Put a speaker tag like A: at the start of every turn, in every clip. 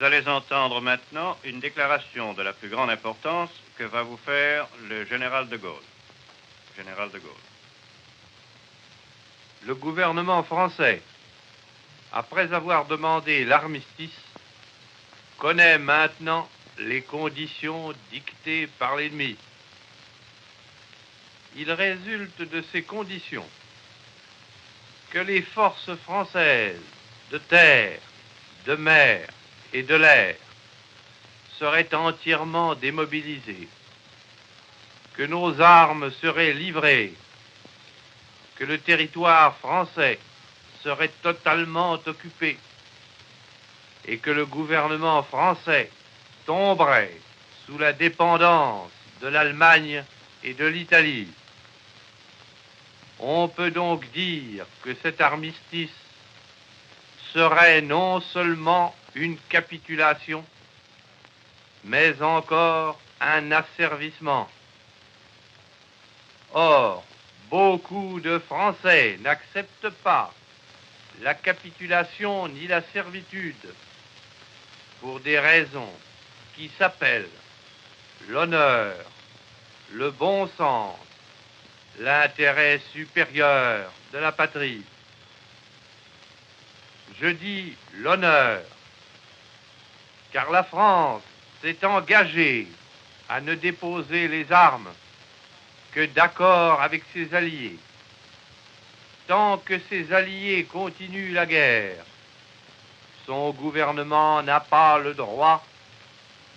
A: Vous allez entendre maintenant une déclaration de la plus grande importance que va vous faire le général de Gaulle. Général de Gaulle.
B: Le gouvernement français, après avoir demandé l'armistice, connaît maintenant les conditions dictées par l'ennemi. Il résulte de ces conditions que les forces françaises de terre, de mer et de l'air seraient entièrement démobilisées, que nos armes seraient livrées, que le territoire français serait totalement occupé et que le gouvernement français tomberait sous la dépendance de l'Allemagne et de l'Italie. On peut donc dire que cet armistice serait non seulement une capitulation, mais encore un asservissement. Or, beaucoup de Français n'acceptent pas la capitulation ni la servitude pour des raisons qui s'appellent l'honneur, le bon sens, l'intérêt supérieur de la patrie. Je dis l'honneur, car la France s'est engagée à ne déposer les armes que d'accord avec ses alliés. Tant que ses alliés continuent la guerre, son gouvernement n'a pas le droit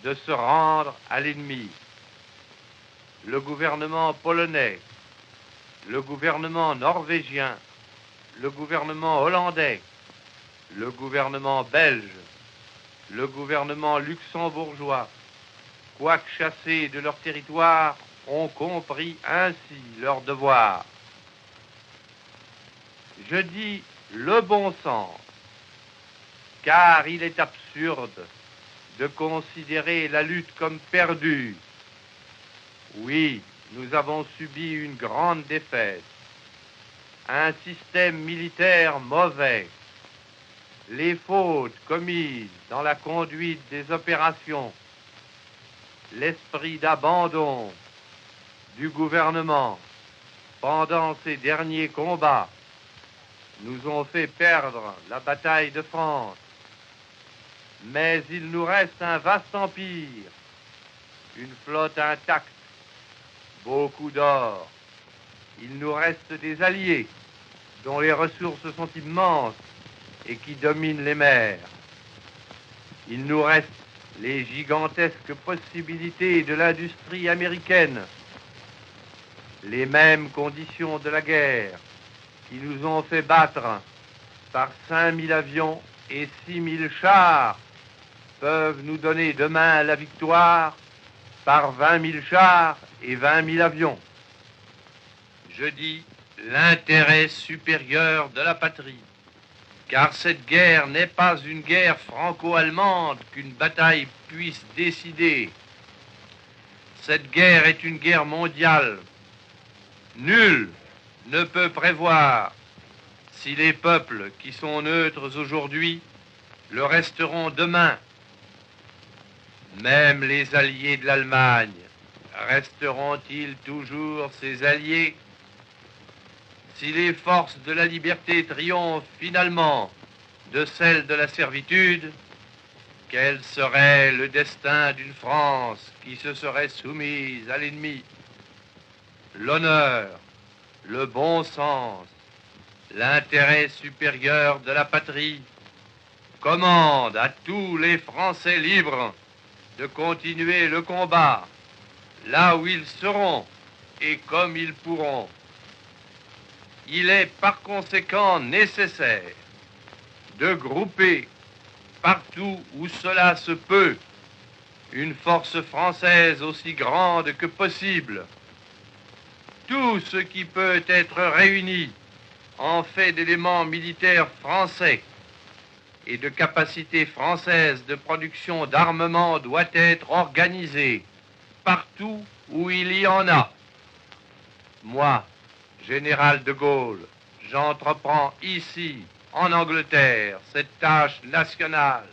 B: de se rendre à l'ennemi. Le gouvernement polonais, le gouvernement norvégien, le gouvernement hollandais, le gouvernement belge, le gouvernement luxembourgeois, quoique chassés de leur territoire, ont compris ainsi leur devoir. Je dis le bon sens, car il est absurde de considérer la lutte comme perdue. Oui, nous avons subi une grande défaite, un système militaire mauvais, les fautes commises dans la conduite des opérations, l'esprit d'abandon du gouvernement pendant ces derniers combats nous ont fait perdre la bataille de France. Mais il nous reste un vaste empire, une flotte intacte, beaucoup d'or. Il nous reste des alliés dont les ressources sont immenses et qui dominent les mers. Il nous reste les gigantesques possibilités de l'industrie américaine, les mêmes conditions de la guerre qui nous ont fait battre par 5000 avions et 6000 chars peuvent nous donner demain la victoire par 20 000 chars et 20 000 avions. Je dis l'intérêt supérieur de la patrie, car cette guerre n'est pas une guerre franco-allemande qu'une bataille puisse décider. Cette guerre est une guerre mondiale. Nul ne peut prévoir si les peuples qui sont neutres aujourd'hui le resteront demain. Même les alliés de l'Allemagne resteront-ils toujours ses alliés? Si les forces de la liberté triomphent finalement de celles de la servitude, quel serait le destin d'une France qui se serait soumise à l'ennemi? L'honneur, le bon sens, l'intérêt supérieur de la patrie commandent à tous les Français libres de continuer le combat là où ils seront et comme ils pourront. Il est par conséquent nécessaire de grouper partout où cela se peut une force française aussi grande que possible. Tout ce qui peut être réuni en fait d'éléments militaires français et de capacités françaises de production d'armement doit être organisé partout où il y en a. Moi, général de Gaulle, j'entreprends ici, en Angleterre, cette tâche nationale.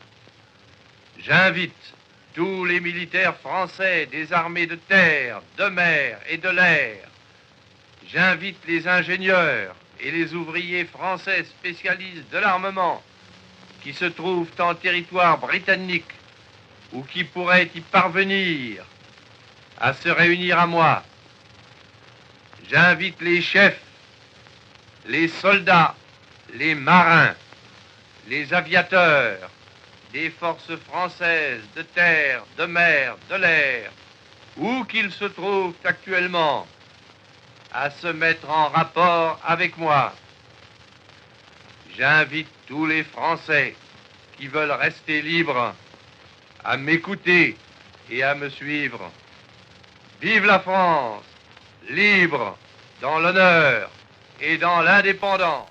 B: J'invite tous les militaires français des armées de terre, de mer et de l'air. J'invite les ingénieurs et les ouvriers français spécialistes de l'armement qui se trouvent en territoire britannique ou qui pourraient y parvenir à se réunir à moi. J'invite les chefs, les soldats, les marins, les aviateurs des forces françaises de terre, de mer, de l'air, où qu'ils se trouvent actuellement, à se mettre en rapport avec moi. J'invite tous les Français qui veulent rester libres à m'écouter et à me suivre. Vive la France, libre, dans l'honneur et dans l'indépendance.